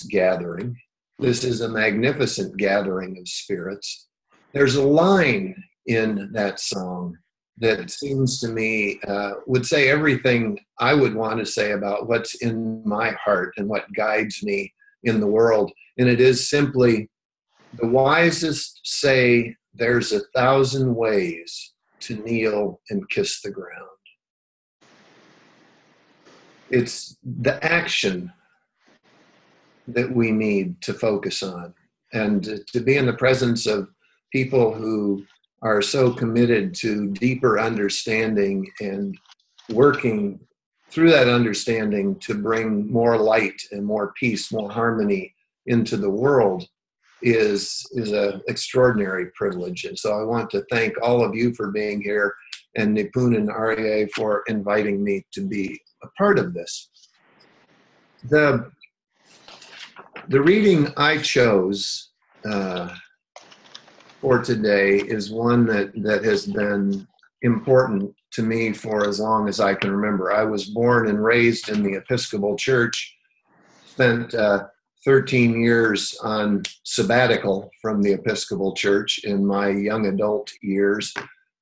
this gathering. This is a magnificent gathering of spirits. There's a line in that song that seems to me would say everything I would want to say about what's in my heart and what guides me in the world. And it is simply, the wisest say there's 1,000 ways to kneel and kiss the ground. It's the action that we need to focus on, and to be in the presence of people who are so committed to deeper understanding and working through that understanding to bring more light and more peace, more harmony into the world is an extraordinary privilege. And so I want to thank all of you for being here, and Nipun and Arya for inviting me to be a part of this. The reading I chose for today is one that has been important to me for as long as I can remember. I was born and raised in the Episcopal Church, spent 13 years on sabbatical from the Episcopal Church in my young adult years,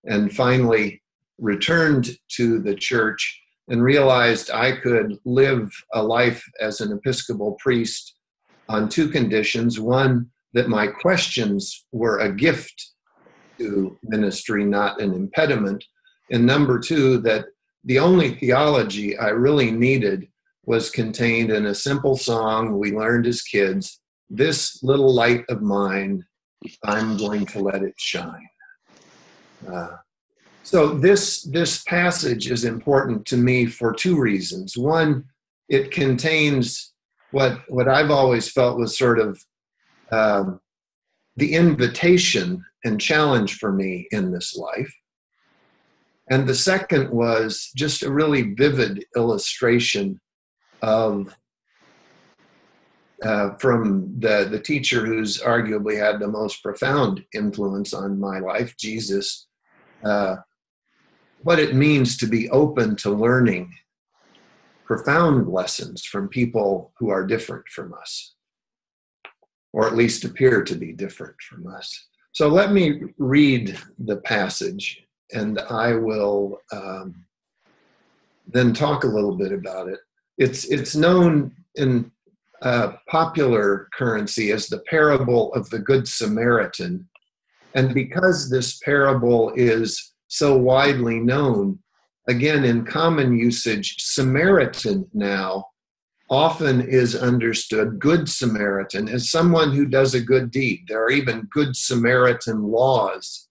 and finally returned to the church and realized I could live a life as an Episcopal priest on two conditions. One, that my questions were a gift to ministry, not an impediment. And number two, that the only theology I really needed was contained in a simple song we learned as kids: "This little light of mine, I'm going to let it shine." So this passage is important to me for two reasons. One, it contains what I've always felt was sort of the invitation and challenge for me in this life. And the second was just a really vivid illustration of from the teacher who's arguably had the most profound influence on my life, Jesus, what it means to be open to learning profound lessons from people who are different from us, or at least appear to be different from us. So let me read the passage, and I will then talk a little bit about it. It's known in popular currency as the parable of the Good Samaritan. And because this parable is so widely known, again, in common usage, Samaritan now often is understood, Good Samaritan, as someone who does a good deed. There are even Good Samaritan laws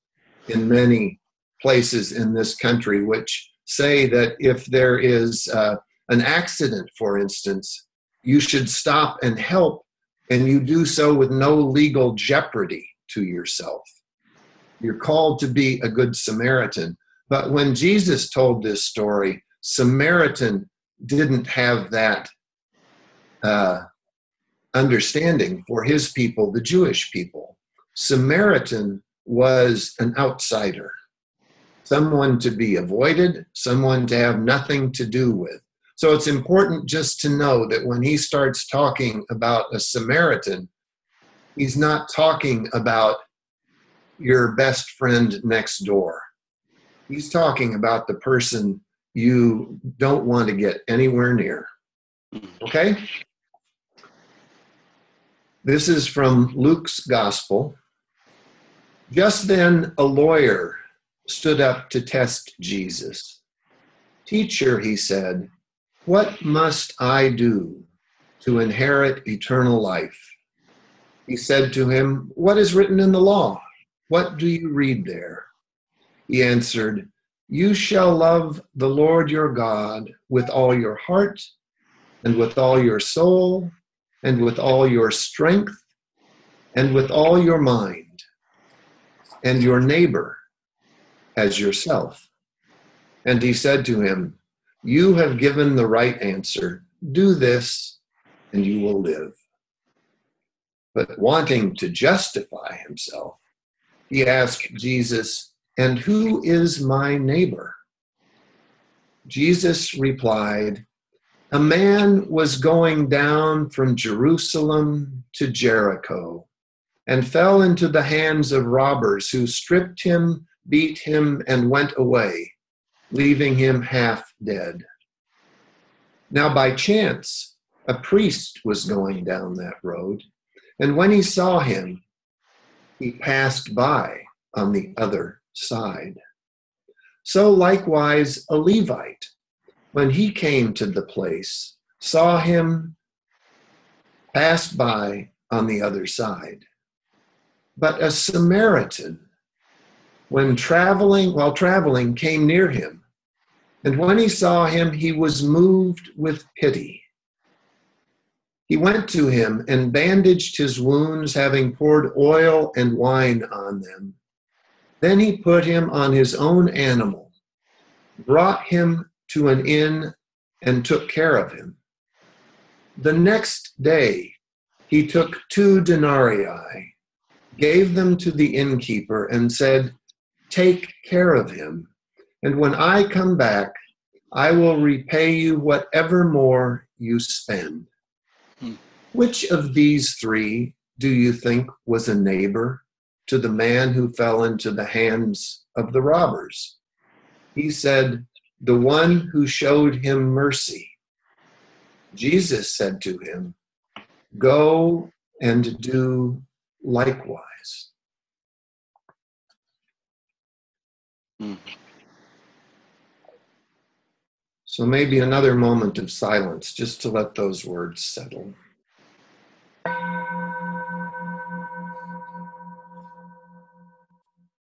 in many places in this country which say that if there is an accident, for instance, you should stop and help, and you do so with no legal jeopardy to yourself. You're called to be a Good Samaritan. But when Jesus told this story, Samaritan didn't have that understanding for his people, the Jewish people. Samaritan was an outsider, someone to be avoided, someone to have nothing to do with. So it's important just to know that when he starts talking about a Samaritan, he's not talking about your best friend next door. He's talking about the person you don't want to get anywhere near. Okay? This is from Luke's Gospel. Just then a lawyer stood up to test Jesus. "Teacher," he said, "what must I do to inherit eternal life?" He said to him, "What is written in the law? What do you read there?" He answered, "You shall love the Lord your God with all your heart and with all your soul and with all your strength and with all your mind, and your neighbor as yourself." And he said to him, "You have given the right answer. Do this and you will live." But wanting to justify himself, he asked Jesus, "And who is my neighbor?" Jesus replied, A man was going down from Jerusalem to Jericho and fell into the hands of robbers who stripped him, beat him, and went away, leaving him half dead. Now by chance, a priest was going down that road, and when he saw him, he passed by on the other side. So likewise a Levite, when he came to the place, saw him, passed by on the other side. But a Samaritan, while traveling, came near him. And when he saw him, he was moved with pity. He went to him and bandaged his wounds, having poured oil and wine on them. Then he put him on his own animal, brought him to an inn, and took care of him. The next day, he took 2 denarii, gave them to the innkeeper, and said, "Take care of him, and when I come back, I will repay you whatever more you spend." Which of these 3 do you think was a neighbor to the man who fell into the hands of the robbers? He said, "The one who showed him mercy." Jesus said to him, "Go and do likewise." So maybe another moment of silence just to let those words settle.